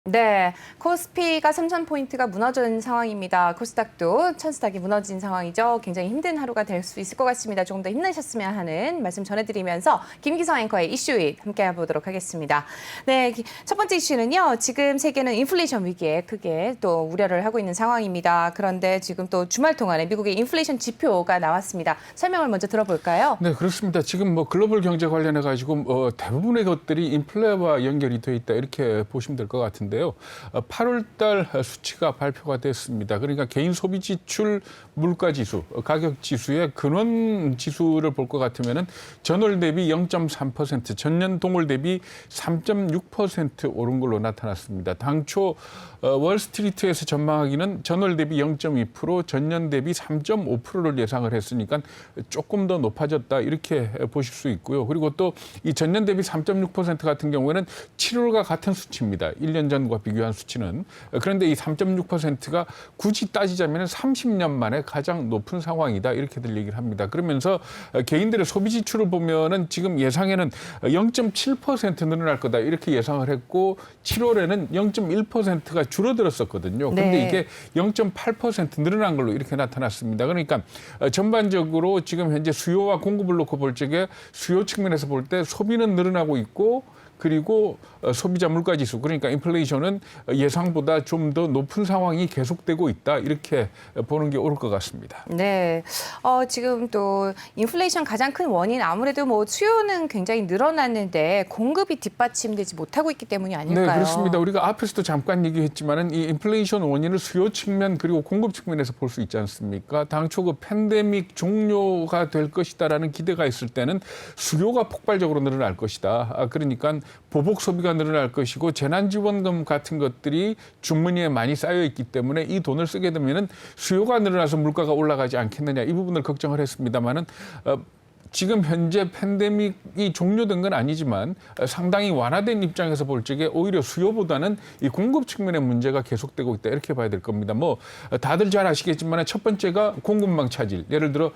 네, 코스피가 3,000포인트가 무너진 상황입니다. 코스닥도 1,000스닥이 무너진 상황이죠. 굉장히 힘든 하루가 될 수 있을 것 같습니다. 조금 더 힘내셨으면 하는 말씀 전해드리면서 김기성 앵커의 이슈잇 함께 해보도록 하겠습니다. 네, 첫 번째 이슈는요. 지금 세계는 인플레이션 위기에 크게 또 우려를 하고 있는 상황입니다. 그런데 지금 또 주말 동안에 미국의 인플레이션 지표가 나왔습니다. 설명을 먼저 들어볼까요? 네, 그렇습니다. 지금 글로벌 경제 관련해 가지고 대부분의 것들이 인플레와 연결이 돼 있다 이렇게 보시면 될 것 같은데요. 8월 달 수치가 발표가 됐습니다. 그러니까 개인 소비 지출 물가 지수, 가격 지수의 근원 지수를 볼 것 같으면은 전월 대비 0.3%, 전년 동월 대비 3.6% 오른 걸로 나타났습니다. 당초 월스트리트에서 전망하기는 전월 대비 0.2%, 전년 대비 3.5%를 예상을 했으니까 조금 더 높아졌다 이렇게 보실 수 있고요. 그리고 또 이 전년 대비 3.6% 같은 경우에는 7월과 같은 수치입니다. 1년 전과 비교한 수치는. 그런데 이 3.6%가 굳이 따지자면 30년 만에 가장 높은 상황이다 이렇게들 얘기를 합니다. 그러면서 개인들의 소비 지출을 보면은 지금 예상에는 0.7% 늘어날 거다 이렇게 예상을 했고 7월에는 0.1%가 줄어들었었거든요. 그런데 네. 이게 0.8% 늘어난 걸로 이렇게 나타났습니다. 그러니까 전반적으로 지금 현재 수요와 공급을 놓고 볼 적에 수요 측면에서 볼 때 소비는 늘어나고 있고 그리고 소비자 물가 지수 그러니까 인플레이션은 예상보다 좀 더 높은 상황이 계속되고 있다 이렇게 보는 게 옳을 것 같습니다. 네, 지금 또 인플레이션 가장 큰 원인 아무래도 뭐 수요는 굉장히 늘어났는데 공급이 뒷받침되지 못하고 있기 때문이 아닐까요? 네, 그렇습니다. 우리가 앞에서도 잠깐 얘기했지만은 이 인플레이션 원인을 수요 측면 그리고 공급 측면에서 볼 수 있지 않습니까? 당초 그 팬데믹 종료가 될 것이다라는 기대가 있을 때는 수요가 폭발적으로 늘어날 것이다. 그러니까 보복 소비가 늘어날 것이고 재난지원금 같은 것들이 주머니에 많이 쌓여 있기 때문에 이 돈을 쓰게 되면은 수요가 늘어나서 물가가 올라가지 않겠느냐 이 부분을 걱정을 했습니다만은 지금 현재 팬데믹이 종료된 건 아니지만 상당히 완화된 입장에서 볼 적에 오히려 수요보다는 이 공급 측면의 문제가 계속되고 있다 이렇게 봐야 될 겁니다. 뭐 다들 잘 아시겠지만 첫 번째가 공급망 차질. 예를 들어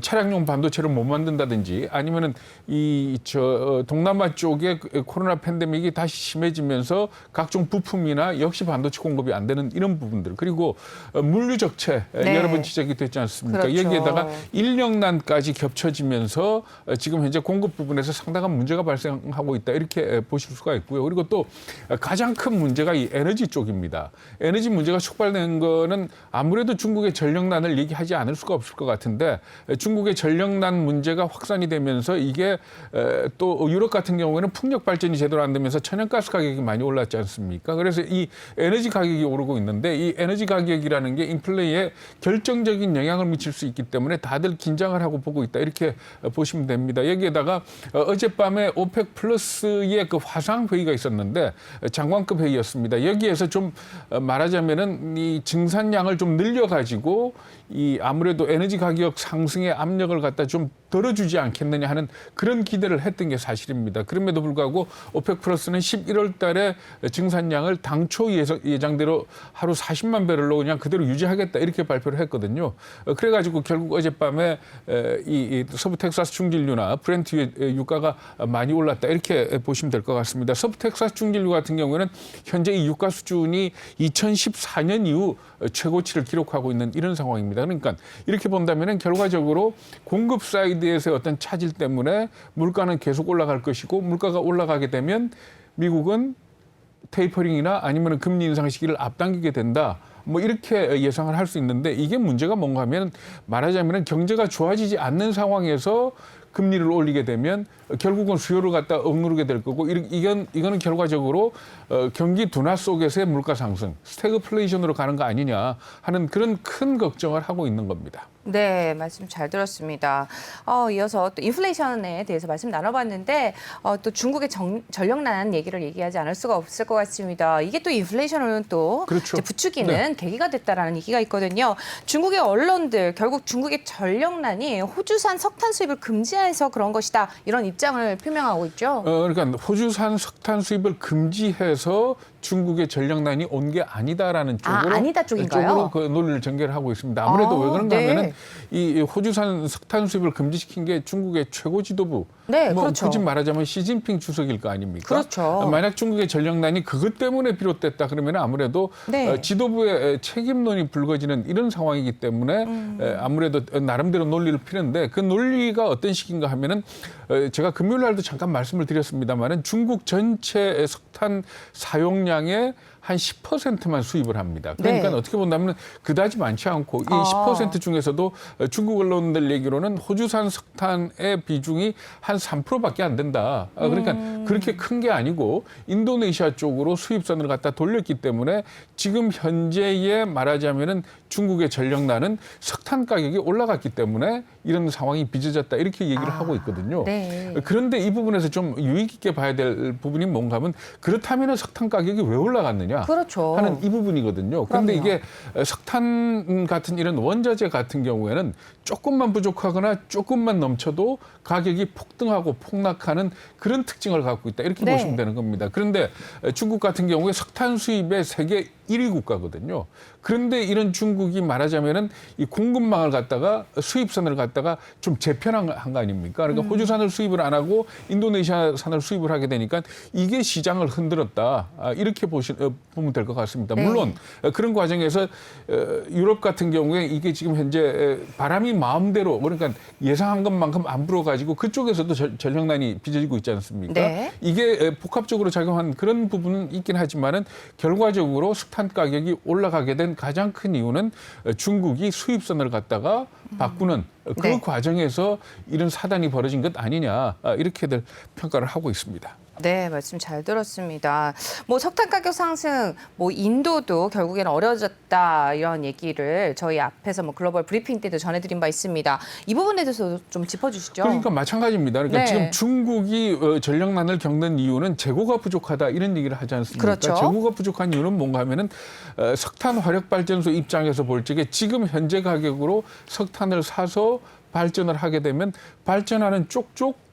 차량용 반도체를 못 만든다든지 아니면은 동남아 쪽에 코로나 팬데믹이 다시 심해지면서 각종 부품이나 역시 반도체 공급이 안 되는 이런 부분들. 그리고 물류 적체 네. 여러 번 지적이 됐지 않습니까? 그렇죠. 여기에다가 인력난까지 겹쳐지면서 지금 현재 공급 부분에서 상당한 문제가 발생하고 있다 이렇게 보실 수가 있고요. 그리고 또 가장 큰 문제가 이 에너지 쪽입니다. 에너지 문제가 촉발된 거는 아무래도 중국의 전력난을 얘기하지 않을 수가 없을 것 같은데 중국의 전력난 문제가 확산이 되면서 이게 또 유럽 같은 경우에는 풍력 발전이 제대로 안 되면서 천연가스 가격이 많이 올랐지 않습니까? 그래서 이 에너지 가격이 오르고 있는데 이 에너지 가격이라는 게 인플레이에 결정적인 영향을 미칠 수 있기 때문에 다들 긴장을 하고 보고 있다 이렇게 보시면 됩니다. 여기에다가 어젯밤에 오펙 플러스의 그 화상 회의가 있었는데 장관급 회의였습니다. 여기에서 좀 말하자면은 이 증산량을 좀 늘려가지고 이 아무래도 에너지 가격 상승의 압력을 갖다 좀 덜어주지 않겠느냐 하는 그런 기대를 했던 게 사실입니다. 그럼에도 불구하고 오펙 플러스는 11월 달에 증산량을 당초 예상대로 하루 40만 배럴로 그냥 그대로 유지하겠다 이렇게 발표를 했거든요. 그래가지고 결국 어젯밤에 이 서부 텍사스 중진류나 브렌트 유가가 많이 올랐다 이렇게 보시면 될 것 같습니다. 서부 텍사스 중진류 같은 경우에는 현재 이 유가 수준이 2014년 이후 최고치를 기록하고 있는 이런 상황입니다. 그러니까 이렇게 본다면은 결과적으로 공급 사이드에서의 어떤 차질 때문에 물가는 계속 올라갈 것이고 물가가 올라가게 되면 미국은 테이퍼링이나 아니면 금리 인상 시기를 앞당기게 된다. 뭐 이렇게 예상을 할 수 있는데 이게 문제가 뭔가 하면 말하자면 경제가 좋아지지 않는 상황에서 금리를 올리게 되면 결국은 수요를 갖다 억누르게 될 거고 이거는 결과적으로 경기 둔화 속에서의 물가 상승, 스태그플레이션으로 가는 거 아니냐 하는 그런 큰 걱정을 하고 있는 겁니다. 네, 말씀 잘 들었습니다. 이어서 또 인플레이션에 대해서 말씀 나눠봤는데 또 중국의 전력난 얘기를 얘기하지 않을 수가 없을 것 같습니다. 이게 또 인플레이션을 또 그렇죠. 이제 부추기는 네. 계기가 됐다라는 얘기가 있거든요. 중국의 언론들 결국 중국의 전력난이 호주산 석탄 수입을 금지해서 그런 것이다 이런 입장을 표명하고 있죠. 그러니까 호주산 석탄 수입을 금지해서 중국의 전력난이 온 게 아니다라는 쪽으로 아니다 쪽인가요? 쪽으로 그 논리를 전개를 하고 있습니다. 아무래도 왜 그런가 네. 하면은 이 호주산 석탄 수입을 금지시킨 게 중국의 최고 지도부, 네, 뭐 그렇죠. 굳이 말하자면 시진핑 주석일 거 아닙니까? 그렇죠. 만약 중국의 전력난이 그것 때문에 비롯됐다 그러면 아무래도 네. 지도부의 책임론이 불거지는 이런 상황이기 때문에 아무래도 나름대로 논리를 피는데 그 논리가 어떤 식인가 하면은 제가 금요일 날도 잠깐 말씀을 드렸습니다만은 중국 전체 석탄 사용량의 한 10%만 수입을 합니다. 그러니까 네. 어떻게 본다면 그다지 많지 않고 이 아. 10% 중에서도 중국 언론들 얘기로는 호주산 석탄의 비중이 한 3%밖에 안 된다. 그러니까 그렇게 큰 게 아니고 인도네시아 쪽으로 수입선을 갖다 돌렸기 때문에 지금 현재에 말하자면은 중국의 전력난은 석탄 가격이 올라갔기 때문에 이런 상황이 빚어졌다 이렇게 얘기를 하고 있거든요. 네. 그런데 이 부분에서 좀 유의 깊게 봐야 될 부분이 뭔가 하면 그렇다면 석탄 가격이 왜 올라갔느냐 그렇죠. 하는 이 부분이거든요. 그런데 그럼요. 이게 석탄 같은 이런 원자재 같은 경우에는 조금만 부족하거나 조금만 넘쳐도 가격이 폭등하고 폭락하는 그런 특징을 갖고 있다. 이렇게 네. 보시면 되는 겁니다. 그런데 중국 같은 경우에 석탄 수입의 세계 1위 국가거든요. 그런데 이런 중국이 말하자면은 이 공급망을 갖다가 수입선을 갖다가 좀 재편한 거 아닙니까? 그러니까 호주산을 수입을 안 하고 인도네시아산을 수입을 하게 되니까 이게 시장을 흔들었다. 이렇게 보면 될 것 같습니다. 네. 물론 그런 과정에서 유럽 같은 경우에 이게 지금 현재 바람이 마음대로 그러니까 예상한 것만큼 안 불어가지고 그쪽에서도 전력난이 빚어지고 있지 않습니까? 네. 이게 복합적으로 작용한 그런 부분은 있긴 하지만은 결과적으로 석탄 가격이 올라가게 된 가장 큰 이유는 중국이 수입선을 갖다가 바꾸는 그 네. 과정에서 이런 사단이 벌어진 것 아니냐 이렇게들 평가를 하고 있습니다. 네, 말씀 잘 들었습니다. 뭐 석탄 가격 상승, 뭐 인도도 결국에는 어려워졌다 이런 얘기를 저희 앞에서 뭐 글로벌 브리핑 때도 전해드린 바 있습니다. 이 부분에 대해서 좀 짚어주시죠. 그러니까 마찬가지입니다. 그러니까 네. 지금 중국이 전력난을 겪는 이유는 재고가 부족하다 이런 얘기를 하지 않습니까? 그렇죠. 재고가 부족한 이유는 뭔가 하면은 석탄 화력 발전소 입장에서 볼 적에 지금 현재 가격으로 석탄을 사서 발전을 하게 되면 발전하는 쪽쪽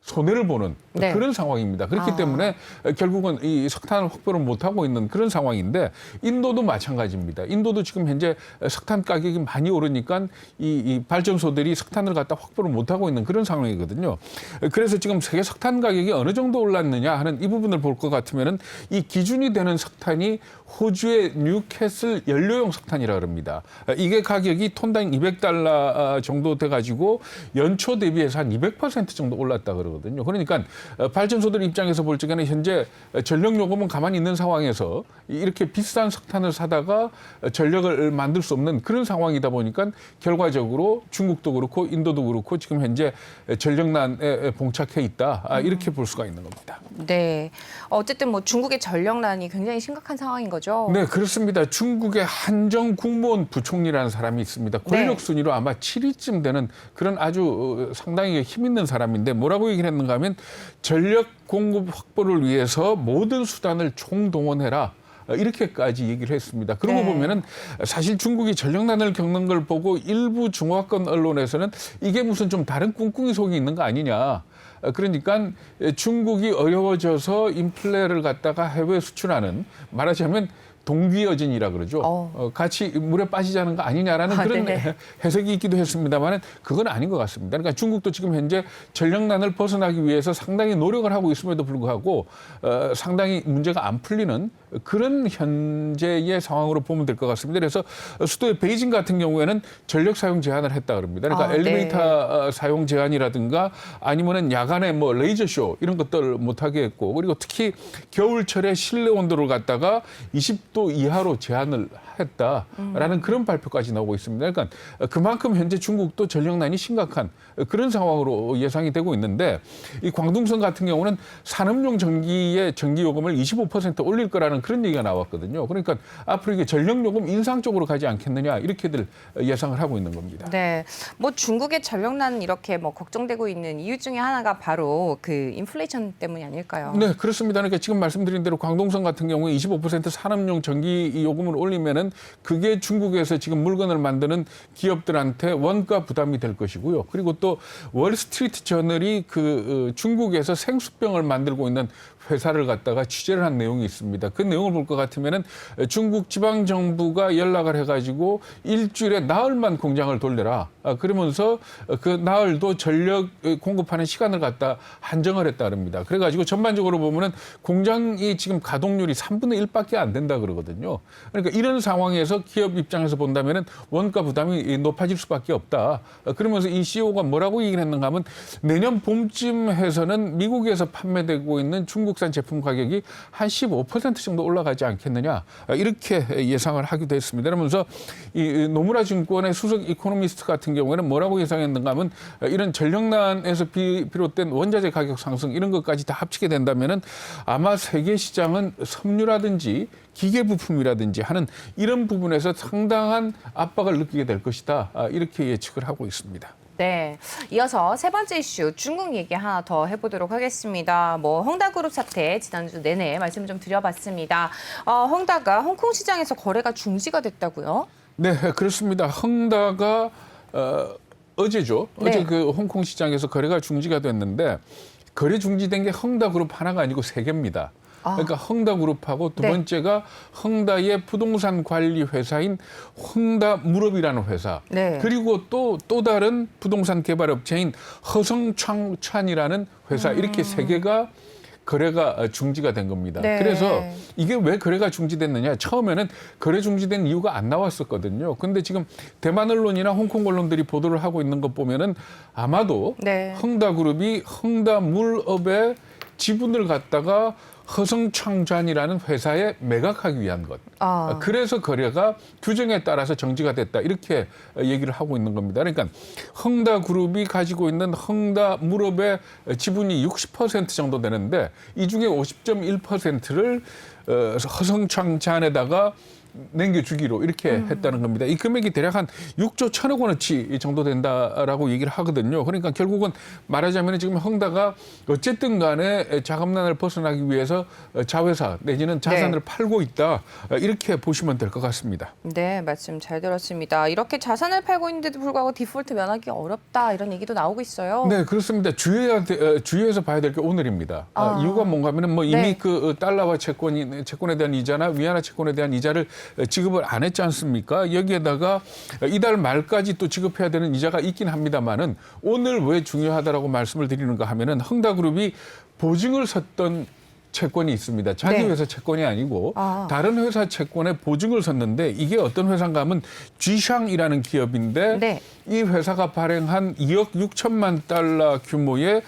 손해를 보는 네. 그런 상황입니다. 그렇기 때문에 결국은 이 석탄을 확보를 못하고 있는 그런 상황인데 인도도 마찬가지입니다. 인도도 지금 현재 석탄 가격이 많이 오르니까 이 발전소들이 석탄을 갖다 확보를 못하고 있는 그런 상황이거든요. 그래서 지금 세계 석탄 가격이 어느 정도 올랐느냐 하는 이 부분을 볼 것 같으면은 이 기준이 되는 석탄이 호주의 뉴캐슬 연료용 석탄이라 그럽니다. 이게 가격이 톤당 $200 정도 돼가지고 연초 대비해서 한 200% 정도 올랐다 그러거든요. 그러니까 발전소들 입장에서 볼 적에는 현재 전력 요금은 가만히 있는 상황에서 이렇게 비싼 석탄을 사다가 전력을 만들 수 없는 그런 상황이다 보니까 결과적으로 중국도 그렇고 인도도 그렇고 지금 현재 전력난에 봉착해 있다. 이렇게 볼 수가 있는 겁니다. 네, 어쨌든 뭐 중국의 전력난이 굉장히 심각한 상황인 거죠. 네, 그렇습니다. 중국의 한정 국무원 부총리라는 사람이 있습니다. 권력 순위로 아마 7위쯤 되는 그런 아주 상당히 힘 있는 사람인데 뭐라고 얘기를 했는가 하면 전력 공급 확보를 위해서 모든 수단을 총동원해라. 이렇게까지 얘기를 했습니다. 그러고 네. 보면은 사실 중국이 전력난을 겪는 걸 보고 일부 중화권 언론에서는 이게 무슨 좀 다른 꿍꿍이 속이 있는 거 아니냐. 그러니까 중국이 어려워져서 인플레를 갖다가 해외 수출하는 말하자면 동기여진이라 그러죠. 같이 물에 빠지자는 거 아니냐라는 그런 네네. 해석이 있기도 했습니다만 그건 아닌 것 같습니다. 그러니까 중국도 지금 현재 전력난을 벗어나기 위해서 상당히 노력을 하고 있음에도 불구하고 상당히 문제가 안 풀리는 그런 현재의 상황으로 보면 될 것 같습니다. 그래서 수도의 베이징 같은 경우에는 전력 사용 제한을 했다 그럽니다. 그러니까 엘리베이터 사용 제한이라든가 아니면은 야간에 뭐 레이저 쇼 이런 것들을 못하게 했고 그리고 특히 겨울철에 실내 온도를 갖다가 20도 이하로 제한을 했다라는 그런 발표까지 나오고 있습니다. 그러니까 그만큼 현재 중국도 전력난이 심각한 그런 상황으로 예상이 되고 있는데 이 광둥성 같은 경우는 산업용 전기의 전기 요금을 25% 올릴 거라는 그런 얘기가 나왔거든요. 그러니까 앞으로 이게 전력 요금 인상 쪽으로 가지 않겠느냐 이렇게들 예상을 하고 있는 겁니다. 네, 뭐 중국의 전력난 이렇게 뭐 걱정되고 있는 이유 중에 하나가 바로 그 인플레이션 때문이 아닐까요? 네, 그렇습니다. 그러니까 지금 말씀드린 대로 광동성 같은 경우에 25% 산업용 전기 요금을 올리면은 되면 그게 중국에서 지금 물건을 만드는 기업들한테 원가 부담이 될 것이고요. 그리고 또 월스트리트 저널이 그 중국에서 생수병을 만들고 있는 회사를 갖다가 취재를 한 내용이 있습니다. 그 내용을 볼 것 같으면은 중국 지방 정부가 연락을 해가지고 일주일에 나흘만 공장을 돌려라. 그러면서 그 나흘도 전력 공급하는 시간을 갖다 한정을 했다 그럽니다. 그래가지고 전반적으로 보면은 공장이 지금 가동률이 3분의 1밖에 안 된다 그러거든요. 그러니까 이런 상황에서 기업 입장에서 본다면은 원가 부담이 높아질 수밖에 없다. 그러면서 이 CEO가 뭐라고 얘기를 했는가 하면 내년 봄쯤 해서는 미국에서 판매되고 있는 중국산 제품 가격이 한 15% 정도 올라가지 않겠느냐 이렇게 예상을 하기도 했습니다. 그러면서 이 노무라 증권의 수석 이코노미스트 같은 경우에는 뭐라고 예상했는가 하면 이런 전력난에서 비롯된 원자재 가격 상승 이런 것까지 다 합치게 된다면은 아마 세계 시장은 섬유라든지 기계 부품이라든지 하는 이런 부분에서 상당한 압박을 느끼게 될 것이다. 이렇게 예측을 하고 있습니다. 네, 이어서 세 번째 이슈 중국 얘기 하나 더 해보도록 하겠습니다. 헝다그룹 사태 지난주 내내 말씀 좀 드려봤습니다. 헝다가 홍콩 시장에서 거래가 중지가 됐다고요? 네, 그렇습니다. 헝다가 어제죠. 네. 어제 그 홍콩 시장에서 거래가 중지가 됐는데 거래 중지된 게 헝다그룹 하나가 아니고 세 개입니다. 그러니까 헝다그룹하고 두 네. 번째가 헝다의 부동산 관리 회사인 헝다물업이라는 회사. 네. 그리고 또 다른 부동산 개발 업체인 허성창찬이라는 회사. 이렇게 세 개가 거래가 중지가 된 겁니다. 네. 그래서 이게 왜 거래가 중지됐느냐. 처음에는 거래 중지된 이유가 안 나왔었거든요. 근데 지금 대만 언론이나 홍콩 언론들이 보도를 하고 있는 것 보면은 아마도 네. 헝다그룹이 헝다물업의 지분을 갖다가 허성창잔이라는 회사에 매각하기 위한 것. 그래서 거래가 규정에 따라서 정지가 됐다. 이렇게 얘기를 하고 있는 겁니다. 그러니까 헝다그룹이 가지고 있는 헝다물업의 지분이 60% 정도 되는데 이 중에 50.1%를 허성창잔에다가 남겨주기로 이렇게 했다는 겁니다. 이 금액이 대략 한 6조 1천억 원어치 정도 된다라고 얘기를 하거든요. 그러니까 결국은 말하자면 지금 헝다가 어쨌든 간에 자금난을 벗어나기 위해서 자회사 내지는 자산을 팔고 있다. 이렇게 보시면 될 것 같습니다. 네, 말씀 잘 들었습니다. 이렇게 자산을 팔고 있는데도 불구하고 디폴트 면하기 어렵다 이런 얘기도 나오고 있어요. 네, 그렇습니다. 주의해서 봐야 될 게 오늘입니다. 이유가 뭔가 하면 이미 네. 그 달러화 채권에 대한 이자나 위안화 채권에 대한 이자를 지급을 안 했지 않습니까? 여기에다가 이달 말까지 또 지급해야 되는 이자가 있긴 합니다만은 오늘 왜 중요하다라고 말씀을 드리는가 하면은 헝다그룹이 보증을 섰던 채권이 있습니다. 자기 네. 회사 채권이 아니고 다른 회사 채권에 보증을 섰는데 이게 어떤 회사인가 하면 쥐샹이라는 기업인데 네. 이 회사가 발행한 2억 6천만 달러 규모의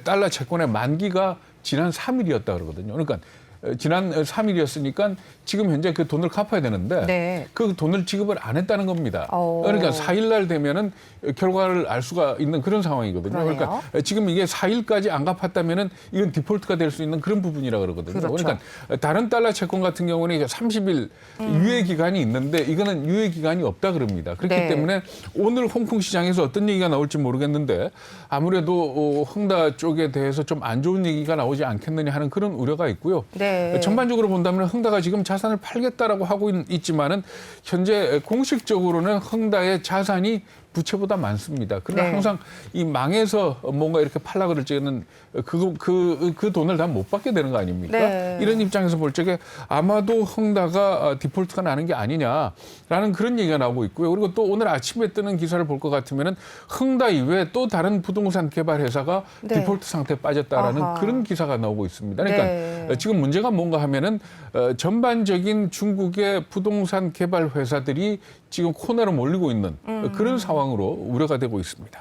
달러 채권의 만기가 지난 3일이었다 그러거든요. 그러니까 지난 3일이었으니까 지금 현재 그 돈을 갚아야 되는데 네. 그 돈을 지급을 안 했다는 겁니다. 그러니까 4일 날 되면은 결과를 알 수가 있는 그런 상황이거든요. 그러네요. 그러니까 지금 이게 4일까지 안 갚았다면은 이건 디폴트가 될 수 있는 그런 부분이라 그러거든요. 그렇죠. 그러니까 다른 달러 채권 같은 경우는 30일 유예 기간이 있는데 이거는 유예 기간이 없다 그럽니다. 그렇기 네. 때문에 오늘 홍콩 시장에서 어떤 얘기가 나올지 모르겠는데 아무래도 헝다 쪽에 대해서 좀 안 좋은 얘기가 나오지 않겠느냐 하는 그런 우려가 있고요. 네. 전반적으로 본다면 헝다가 지금 자산을 팔겠다라고 하고 있지만은 현재 공식적으로는 헝다의 자산이 부채보다 많습니다. 그러나 네. 항상 이 망해서 뭔가 이렇게 팔라 그럴 적에는 그 돈을 다 못 받게 되는 거 아닙니까? 네. 이런 입장에서 볼 적에 아마도 헝다가 디폴트가 나는 게 아니냐라는 그런 얘기가 나오고 있고요. 그리고 또 오늘 아침에 뜨는 기사를 볼 것 같으면은 헝다 이외에 또 다른 부동산 개발 회사가 네. 디폴트 상태에 빠졌다라는 아하. 그런 기사가 나오고 있습니다. 그러니까 네. 지금 문제가 뭔가 하면은 전반적인 중국의 부동산 개발 회사들이 지금 코너로 몰리고 있는 그런 상황으로 우려가 되고 있습니다.